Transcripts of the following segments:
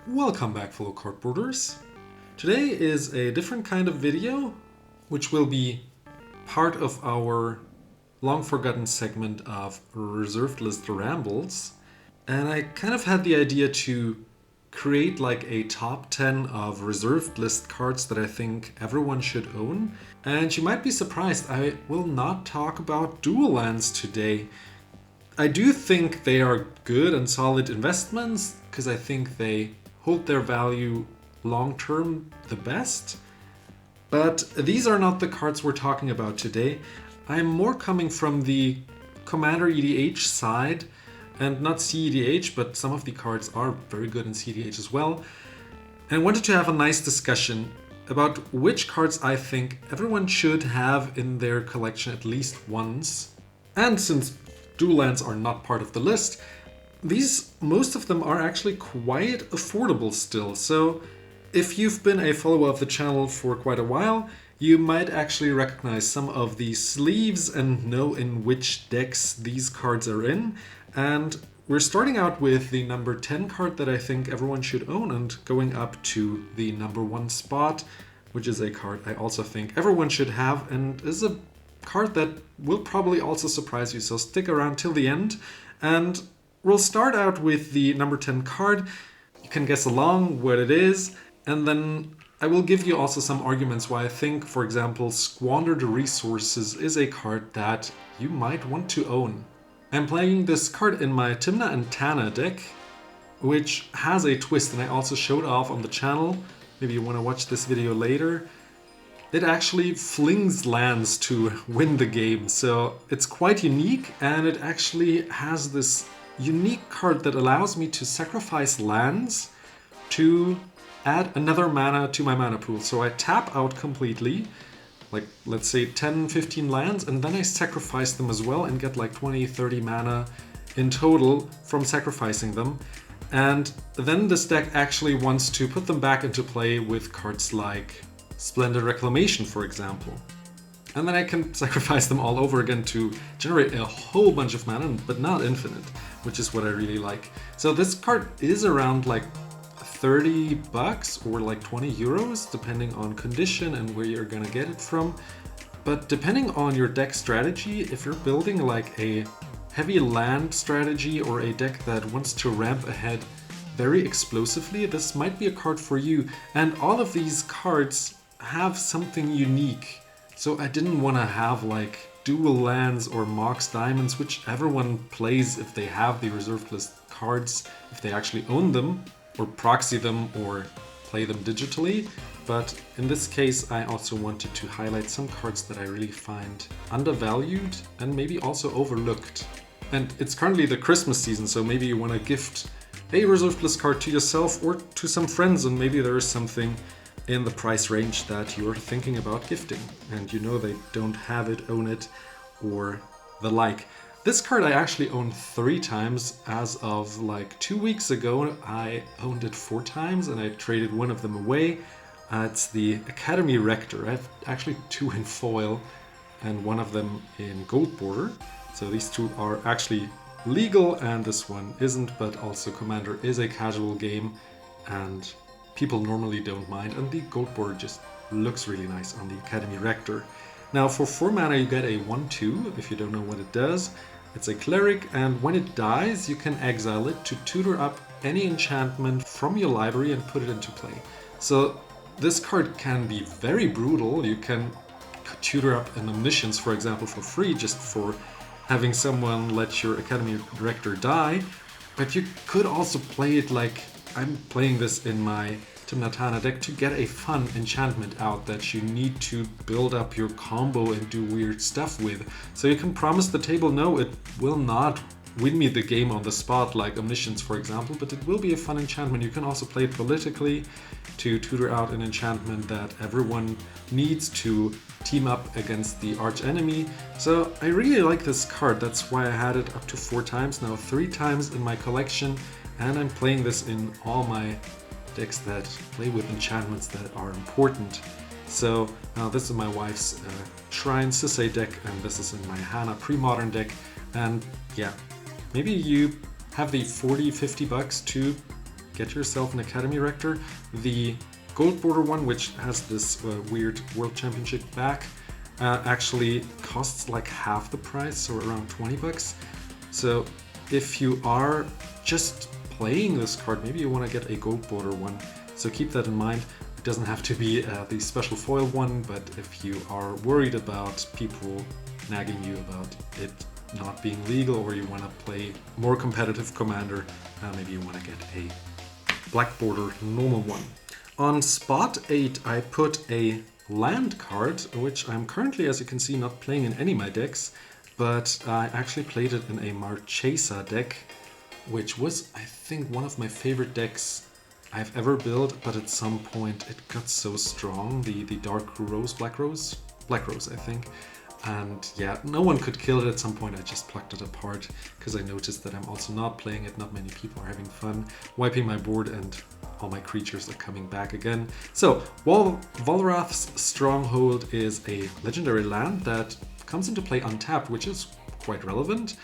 Welcome back, fellow cardboarders. Today is a different kind of video, which will be part of our long-forgotten segment of reserved list rambles. And I kind of had the idea to create like a top 10 of reserved list cards that I think everyone should own. And you might be surprised, I will not talk about dual lands today. I do think they are good and solid investments because I think they hold their value long term the best. But these are not the cards we're talking about today. I'm more coming from the Commander EDH side, and not CEDH, but some of the cards are very good in CEDH as well. And I wanted to have a nice discussion about which cards I think everyone should have in their collection at least once. And since dual lands are not part of the list, most of them are actually quite affordable still. So if you've been a follower of the channel for quite a while, you might actually recognize some of the sleeves and know in which decks these cards are in. And we're starting out with the number 10 card that I think everyone should own, and going up to the number 1 spot, which is a card I also think everyone should have, and is a card that will probably also surprise you, so stick around till the end. And we'll start out with the number 10 card. You can guess along what it is, and then I will give you also some arguments why I think, for example, Squander the Resources is a card that you might want to own. I'm playing this card in my Tymna and Tana deck, which has a twist, and I also showed off on the channel. Maybe you want to watch this video later. It actually flings lands to win the game, so it's quite unique, and it actually has this unique card that allows me to sacrifice lands to add another mana to my mana pool. So I tap out completely, like let's say 10-15 lands, and then I sacrifice them as well and get like 20-30 mana in total from sacrificing them. And then this deck actually wants to put them back into play with cards like Splendid Reclamation, for example. And then I can sacrifice them all over again to generate a whole bunch of mana, but not infinite, which is what I really like. So this card is around like $30 or like 20 euros, depending on condition and where you're gonna get it from. But depending on your deck strategy, if you're building like a heavy land strategy or a deck that wants to ramp ahead very explosively, this might be a card for you. And all of these cards have something unique. So I didn't want to have like dual lands or Mox Diamonds, which everyone plays if they have the reserved list cards, if they actually own them, or proxy them or play them digitally. But in this case, I also wanted to highlight some cards that I really find undervalued and maybe also overlooked. And it's currently the Christmas season, so maybe you want to gift a reserved list card to yourself or to some friends, and maybe there is something in the price range that you're thinking about gifting and you know they don't have it, own it, or the like. This card I actually owned 3 times. As of like 2 weeks ago, I owned it 4 times and I traded one of them away. It's the Academy Rector. I have actually 2 in foil and one of them in gold border. So these 2 are actually legal and this one isn't, but also Commander is a casual game and people normally don't mind, and the gold border just looks really nice on the Academy Rector. Now for 4 mana you get a 1/2, if you don't know what it does. It's a cleric, and when it dies you can exile it to tutor up any enchantment from your library and put it into play. So this card can be very brutal. You can tutor up an Omniscience, for example, for free, just for having someone let your Academy Rector die. But you could also play it like I'm playing this in my Tymna Tana deck to get a fun enchantment out that you need to build up your combo and do weird stuff with. So you can promise the table, no, it will not win me the game on the spot like Omniscience, for example, but it will be a fun enchantment. You can also play it politically to tutor out an enchantment that everyone needs to team up against the arch enemy. So I really like this card. That's why I had it up to 4 times, now 3 times in my collection. And I'm playing this in all my decks that play with enchantments that are important. So this is my wife's Shrine Sisay deck, and this is in my Hana Pre-Modern deck. And yeah, maybe you have the $40-50 to get yourself an Academy Rector. The gold border one, which has this weird World Championship back, actually costs like half the price, so around 20 bucks. So if you are just playing this card, maybe you want to get a gold border one. So keep that in mind. It doesn't have to be the special foil one, but if you are worried about people nagging you about it not being legal, or you want to play more competitive commander, maybe you want to get a black border normal one. On spot 8 I put a land card, which I'm currently, as you can see, not playing in any of my decks, but I actually played it in a Marchesa deck, which was, I think, one of my favorite decks I've ever built, but at some point it got so strong, the dark rose, black rose, I think. And yeah, no one could kill it at some point. I just plucked it apart because I noticed that I'm also not playing it. Not many people are having fun wiping my board, and all my creatures are coming back again. So Volrath's Stronghold is a legendary land that comes into play untapped, which is quite relevant.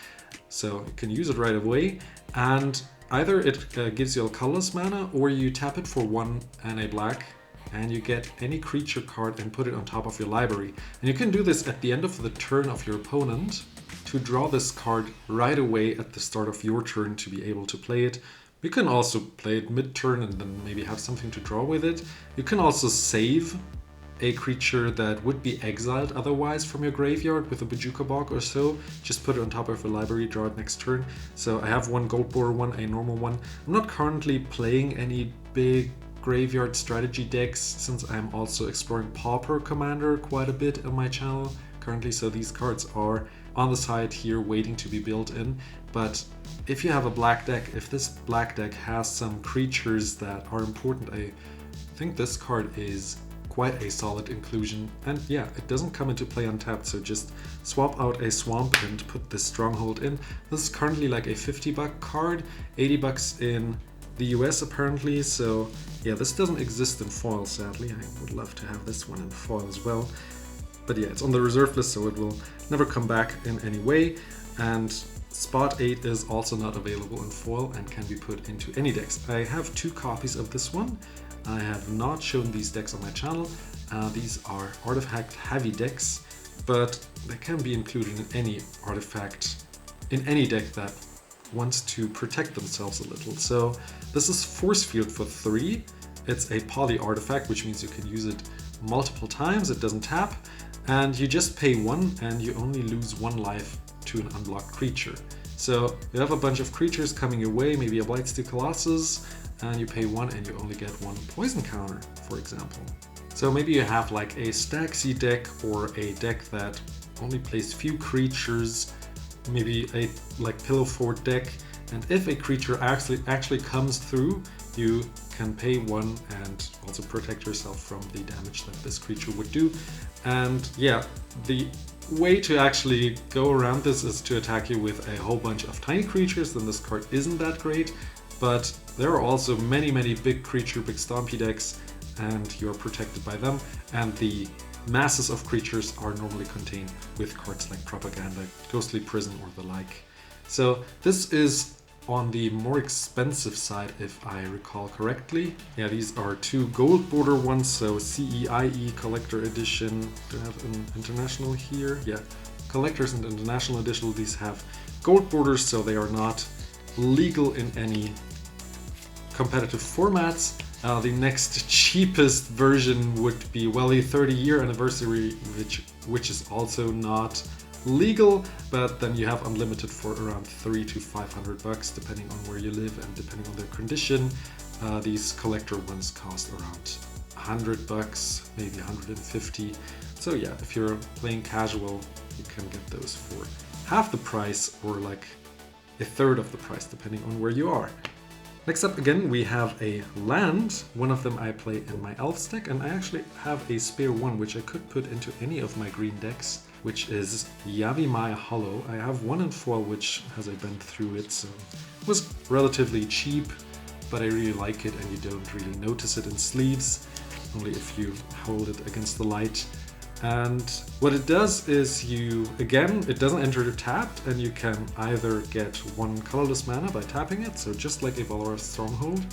So you can use it right away, and either it gives you a colorless mana, or you tap it for 1 and a black, and you get any creature card and put it on top of your library. And you can do this at the end of the turn of your opponent to draw this card right away at the start of your turn to be able to play it. You can also play it mid-turn and then maybe have something to draw with it. You can also save a creature that would be exiled otherwise from your graveyard with a Bojuka Bog or so. Just put it on top of your library, draw it next turn. So I have one gold border one, a normal one. I'm not currently playing any big graveyard strategy decks, since I'm also exploring Pauper Commander quite a bit on my channel currently, so these cards are on the side here waiting to be built in. But if you have a black deck, if this black deck has some creatures that are important, I think this card is quite a solid inclusion. And yeah, it doesn't come into play untapped, so just swap out a swamp and put this Stronghold in. This is currently like a 50-buck card, 80 bucks in the US apparently, so yeah, this doesn't exist in foil, sadly. I would love to have this one in foil as well. But yeah, it's on the reserve list, so it will never come back in any way. And Spot 8 is also not available in foil and can be put into any decks. I have 2 copies of this one. I have not shown these decks on my channel. These are artifact heavy decks, but they can be included in any artifact, in any deck that wants to protect themselves a little. So this is Force Field for 3. It's a poly artifact, which means you can use it multiple times. It doesn't tap, and you just pay 1 and you only lose 1 life to an unblocked creature. So you have a bunch of creatures coming your way, maybe a Blightsteel Colossus, and you pay 1 and you only get 1 poison counter, for example. So maybe you have like a Staxy deck, or a deck that only plays few creatures, maybe a like Pillow Fort deck, and if a creature actually comes through, you can pay 1 and also protect yourself from the damage that this creature would do. And yeah, the way to actually go around this is to attack you with a whole bunch of tiny creatures, then this card isn't that great. But there are also many big creature, big stompy decks, and you're protected by them, and the masses of creatures are normally contained with cards like Propaganda, Ghostly Prison, or the like. So this is on the more expensive side, if I recall correctly. Yeah, these are 2 gold border ones, so CEIE Collector Edition. Do I have an international here? Yeah, Collectors and International Edition. These have gold borders, so they are not legal in any competitive formats. The next cheapest version would be, well, the 30-year anniversary, which is also not legal, but then you have unlimited for around 300 to 500 bucks, depending on where you live and depending on their condition. These collector ones cost around 100 bucks, maybe 150. So yeah, if you're playing casual, you can get those for half the price, or like a third of the price, depending on where you are. Next up again, we have a land. One of them I play in my Elves deck, and I actually have a spare one, which I could put into any of my green decks, which is Yavimaya Hollow. I have 1 in foil, which has a bend through it, so it was relatively cheap, but I really like it, and you don't really notice it in sleeves, only if you hold it against the light. And what it does is it doesn't enter the tapped, and you can either get 1 colorless mana by tapping it, so just like a Volrath's Stronghold,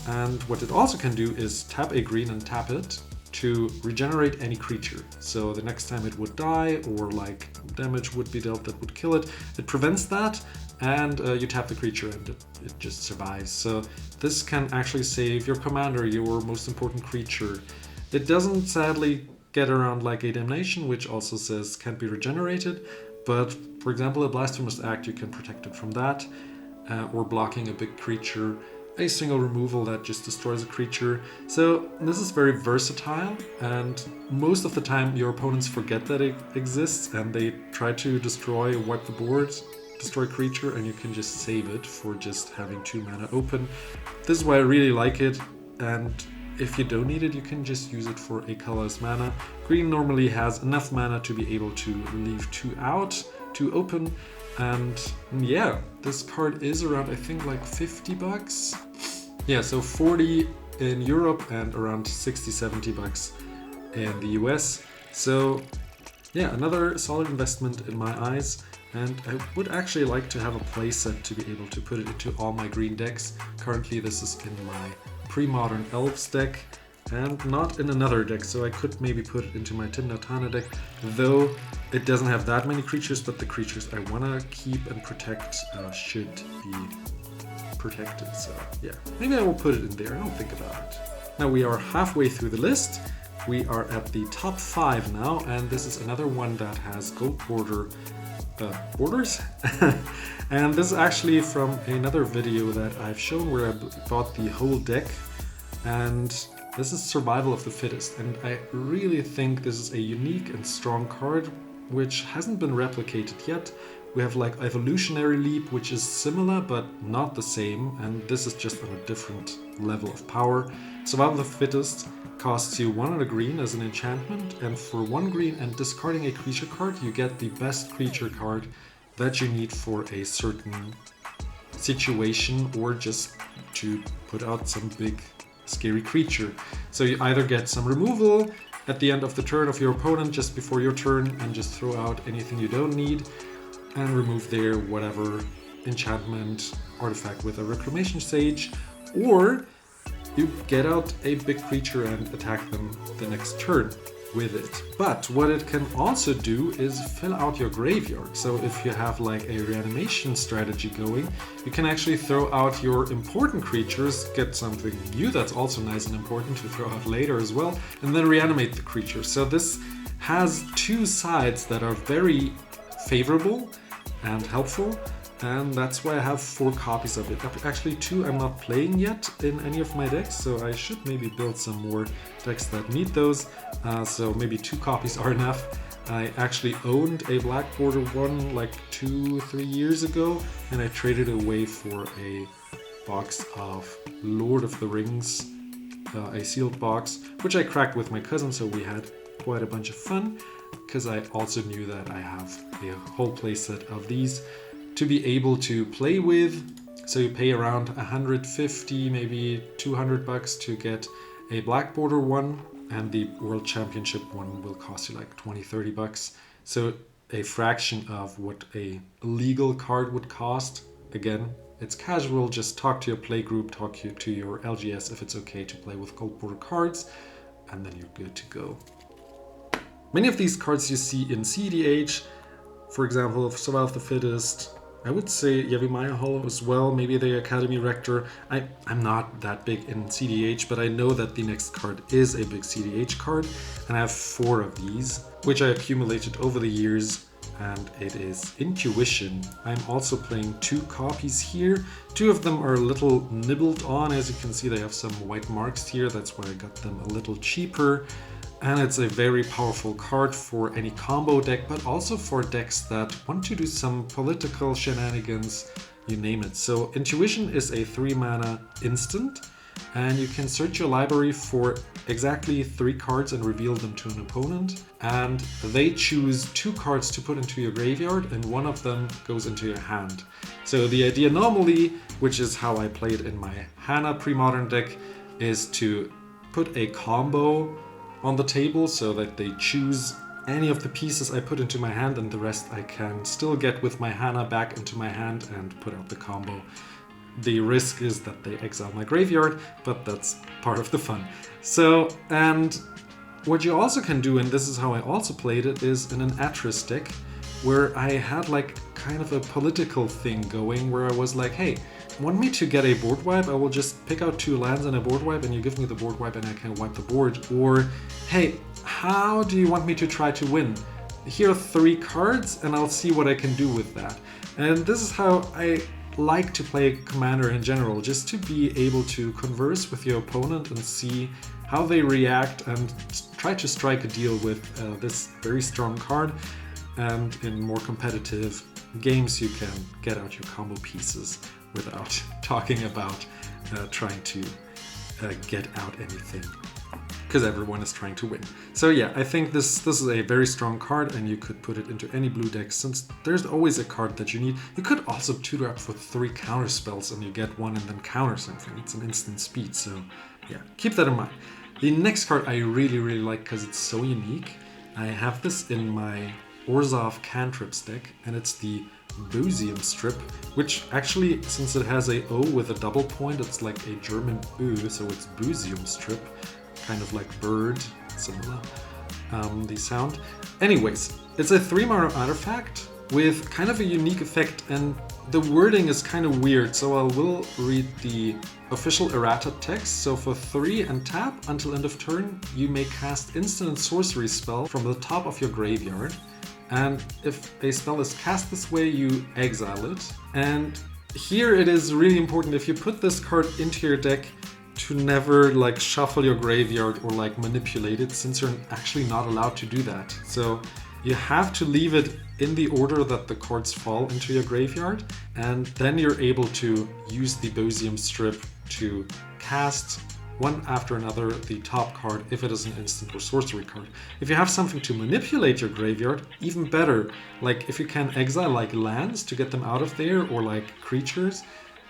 And what it also can do is tap a green and tap it to regenerate any creature. So the next time it would die or like damage would be dealt that would kill it, it prevents that, and you tap the creature and it just survives. So this can actually save your commander, your most important creature. It doesn't sadly get around like a damnation, which also says can't be regenerated, but for example a blasphemous act, you can protect it from that, or blocking a big creature, a single removal that just destroys a creature. So this is very versatile, and most of the time your opponents forget that it exists and they try to destroy, wipe the board, destroy a creature, and you can just save it for just having 2 mana open. This is why I really like it, and if you don't need it, you can just use it for a colorless mana. Green normally has enough mana to be able to leave 2 out, 2 open, and yeah, this card is around, I think, like $50. Yeah, so 40 in Europe and around 60-70 bucks in the US. So yeah, another solid investment in my eyes, and I would actually like to have a playset to be able to put it into all my green decks. Currently this is in my pre-modern elves deck and not in another deck, so I could maybe put it into my Timna Tana deck, though it doesn't have that many creatures, but the creatures I want to keep and protect should be protected. So yeah, maybe I will put it in there, I don't think about it. Now we are halfway through the list. We are at the top 5 now, and this is another one that has gold borders. And this is actually from another video that I've shown where I bought the whole deck, and this is Survival of the Fittest, and I really think this is a unique and strong card which hasn't been replicated yet. We have like Evolutionary Leap, which is similar but not the same, and this is just on a different level of power. Survival of the Fittest costs you 1 and a green as an enchantment, and for 1 green and discarding a creature card, you get the best creature card that you need for a certain situation, or just to put out some big scary creature. So you either get some removal at the end of the turn of your opponent, just before your turn, and just throw out anything you don't need and remove their whatever enchantment artifact with a Reclamation Sage, or you get out a big creature and attack them the next turn with it. But what it can also do is fill out your graveyard. So if you have like a reanimation strategy going, you can actually throw out your important creatures, get something new that's also nice and important to throw out later as well, and then reanimate the creature. So this has 2 sides that are very favorable and helpful, and that's why I have 4 copies of it. Actually 2 I'm not playing yet in any of my decks, so I should maybe build some more decks that need those, so maybe 2 copies are enough. I actually owned a black border one like 2-3 years ago, and I traded it away for a box of Lord of the Rings, a sealed box, which I cracked with my cousin, so we had quite a bunch of fun, because I also knew that I have a whole playset of these to be able to play with. So you pay around 150, maybe 200 bucks to get a black border one, and the World Championship one will cost you like 20-30 bucks. So a fraction of what a legal card would cost. Again, it's casual, just talk to your play group, talk to your LGS if it's okay to play with gold border cards, and then you're good to go. Many of these cards you see in CEDH, for example, Survival of the Fittest, I would say Yavimaya Hollow as well, maybe the Academy Rector. I'm not that big in CDH, but I know that the next card is a big CDH card, and I have 4 of these, which I accumulated over the years, and it is Intuition. I'm also playing 2 copies here. 2 of them are a little nibbled on, as you can see they have some white marks here, that's why I got them a little cheaper. And it's a very powerful card for any combo deck, but also for decks that want to do some political shenanigans, you name it. So Intuition is a 3 mana instant, and you can search your library for exactly 3 cards and reveal them to an opponent. And they choose 2 cards to put into your graveyard, and 1 of them goes into your hand. So the idea normally, which is how I played in my Hana pre-modern deck, is to put a combo on the table so that they choose any of the pieces I put into my hand, and the rest I can still get with my Hana back into my hand and put out the combo. the risk is that they exile my graveyard, but that's part of the fun. So, and what you also can do, and this is how I also played it, is in an Atris deck, where I had like kind of a political thing going, where I was like, hey, want me to get a board wipe? I will just pick out 2 lands and a board wipe, and you give me the board wipe and I can wipe the board. Or, hey, how do you want me to try to win? Here are 3 cards and I'll see what I can do with that. And this is how I like to play Commander in general, just to be able to converse with your opponent and see how they react and try to strike a deal with this very strong card. And in more competitive games you can get out your combo pieces without talking about trying to get out anything, because everyone is trying to win. So yeah, I think this is a very strong card, and you could put it into any blue deck, since there's always a card that you need. You could also tutor up for 3 counter spells and you get 1 and then counter something. It's an instant speed, so yeah, keep that in mind. The next card I really like because it's so unique. I have this in my Orzhov Cantrips deck, and it's the Bosium Strip, which actually, since it has a O with a double point, it's like a German Ö, so it's Bosium Strip, kind of like bird, similar, the sound. Anyways, it's a 3-mana artifact with kind of a unique effect, and the wording is kind of weird, so I will read the official errata text. So for 3 and tap, until end of turn, you may cast instant and sorcery spell from the top of your graveyard. And if a spell is cast this way, you exile it. And here it is really important, if you put this card into your deck, to never like shuffle your graveyard or like manipulate it, since you're actually not allowed to do that. So you have to leave it in the order that the cards fall into your graveyard, and then you're able to use the Bosium Strip to cast one after another the top card if it is an instant or sorcery card. If you have something to manipulate your graveyard, even better. Like if you can exile like lands to get them out of there, or like creatures,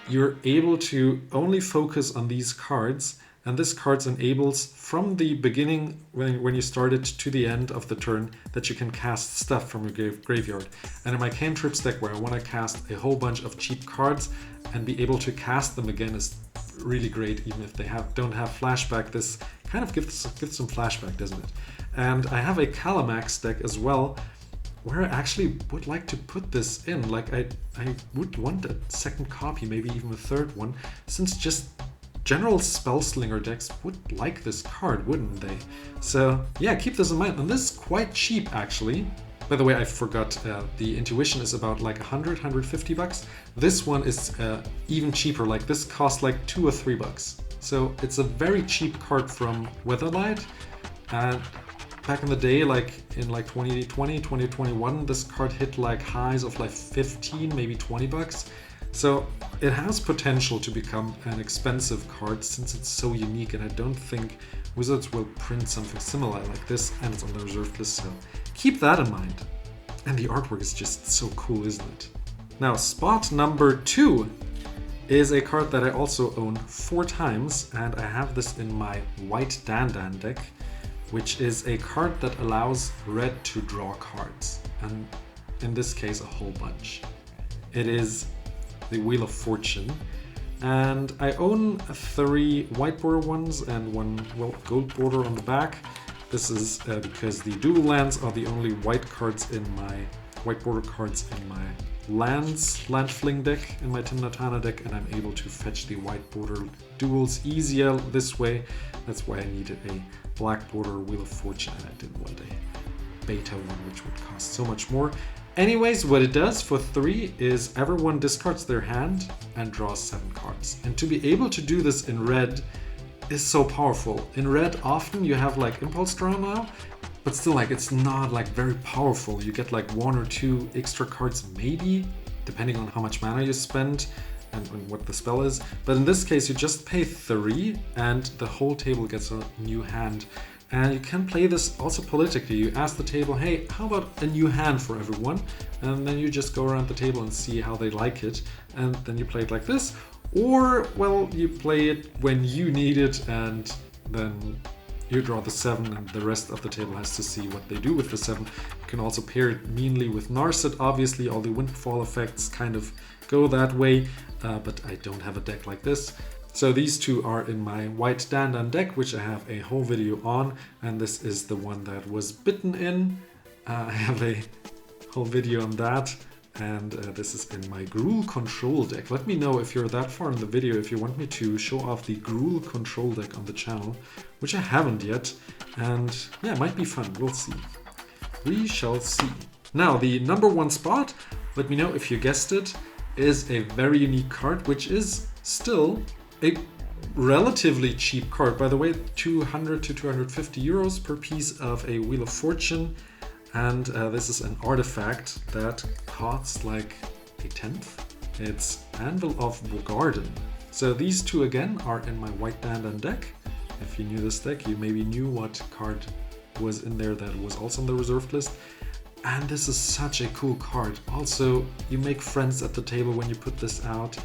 you're able to only focus on these cards, and this card enables from the beginning, when you start it, to the end of the turn, that you can cast stuff from your graveyard. And in my Cantrips deck, where I want to cast a whole bunch of cheap cards and be able to cast them again, is really great. Even if they don't have flashback, this kind of gives some flashback, doesn't it? And I have a Calamax deck as well, where I actually would like to put this in. Like I would want a second copy, maybe even a third one, since just general Spellslinger decks would like this card, wouldn't they? So yeah, keep this in mind. And this is quite cheap actually. By the way, I forgot, the Intuition is about like 150 bucks. This one is even cheaper, like this costs like $2 or $3. So it's a very cheap card from Weatherlight. And back in the day, like in like 2020, 2021, this card hit like highs of like 15, maybe 20 bucks. So it has potential to become an expensive card, since it's so unique, and I don't think Wizards will print something similar like this, and it's on the reserved list, so keep that in mind. And the artwork is just so cool, isn't it? Now, spot number 2 is a card that I also own 4 times, and I have this in my White Dandan deck, which is a card that allows red to draw cards, and in this case a whole bunch. It is the Wheel of Fortune, and I own 3 white border ones and 1 gold border on the back. This is because the dual lands are the only white cards in my white border cards in my land fling deck, in my Timnatana deck, and I'm able to fetch the white border duals easier this way. That's why I needed a black border Wheel of Fortune, and I didn't want a beta one, which would cost so much more. Anyways, what it does for 3 is everyone discards their hand and draws 7 cards. And to be able to do this in red is so powerful. In red, often you have like Impulse Draw now, but still like it's not like very powerful. You get like 1 or 2 extra cards maybe, depending on how much mana you spend and what the spell is. But in this case, you just pay 3 and the whole table gets a new hand. And you can play this also politically. You ask the table, hey, how about a new hand for everyone? And then you just go around the table and see how they like it. And then you play it like this. Or, well, you play it when you need it, and then you draw the 7 and the rest of the table has to see what they do with the 7. You can also pair it meanly with Narset. Obviously all the Windfall effects kind of go that way, but I don't have a deck like this. So these two are in my White Dandan deck, which I have a whole video on, and this is the one that was bitten in. I have a whole video on that, and this is in my Gruul control deck. Let me know if you're that far in the video, if you want me to show off the Gruul control deck on the channel, which I haven't yet, and yeah, it might be fun, we'll see. We shall see. Now, the number 1 spot, let me know if you guessed it, is a very unique card, which is still a relatively cheap card. By the way, 200 to 250 euros per piece of a Wheel of Fortune. And this is an artifact that costs like a tenth. It's Anvil of Bogarden. So these two again are in my White Dandan deck. If you knew this deck, you maybe knew what card was in there that was also on the reserved list. And this is such a cool card. Also, you make friends at the table when you put this out,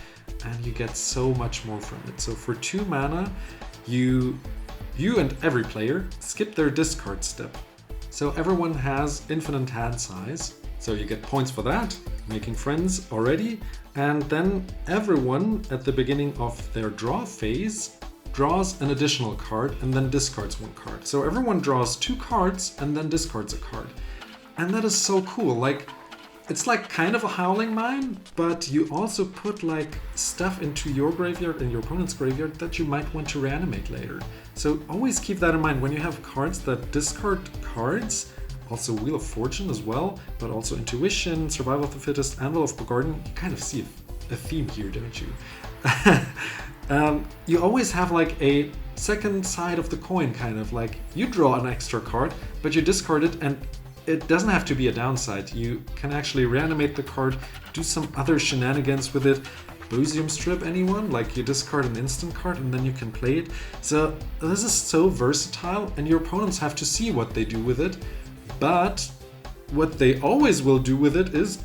and you get so much more from it. So for 2 mana, you and every player skip their discard step. So everyone has infinite hand size, so you get points for that, making friends already, and then everyone at the beginning of their draw phase draws an additional card and then discards 1 card. So everyone draws 2 cards and then discards a card. And that is so cool. Like, it's like kind of a Howling Mine, but you also put like stuff into your graveyard and your opponent's graveyard that you might want to reanimate later. So always keep that in mind when you have cards that discard cards, also Wheel of Fortune as well, but also Intuition, Survival of the Fittest, Anvil of Bogarden. You kind of see a theme here, don't you? You always have like a second side of the coin, kind of like you draw an extra card, but you discard it, and it doesn't have to be a downside. You can actually reanimate the card, do some other shenanigans with it. Bosium Strip, anyone? Like you discard an instant card and then you can play it. So this is so versatile, and your opponents have to see what they do with it. But what they always will do with it is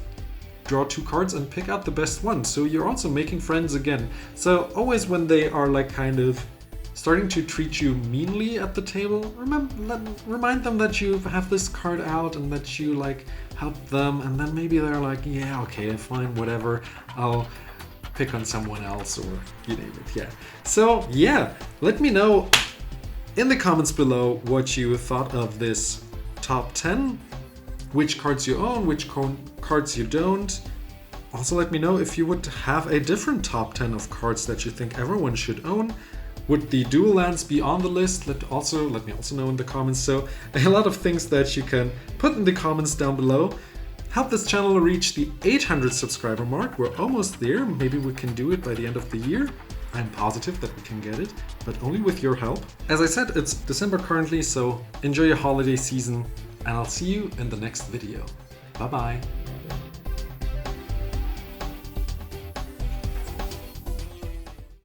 draw 2 cards and pick out the best one. So you're also making friends again. So always when they are like kind of starting to treat you meanly at the table, remind them that you have this card out and that you like help them, and then maybe they're like, yeah, okay, fine, whatever, I'll pick on someone else, or you name it. Yeah. So yeah, let me know in the comments below what you thought of this top 10, which cards you own, which cards you don't. Also let me know if you would have a different top 10 of cards that you think everyone should own. Would the dual lands be on the list? Let me also know in the comments. So a lot of things that you can put in the comments down below. Help this channel reach the 800 subscriber mark. We're almost there. Maybe we can do it by the end of the year. I'm positive that we can get it, but only with your help. As I said, it's December currently, so enjoy your holiday season, and I'll see you in the next video. Bye bye.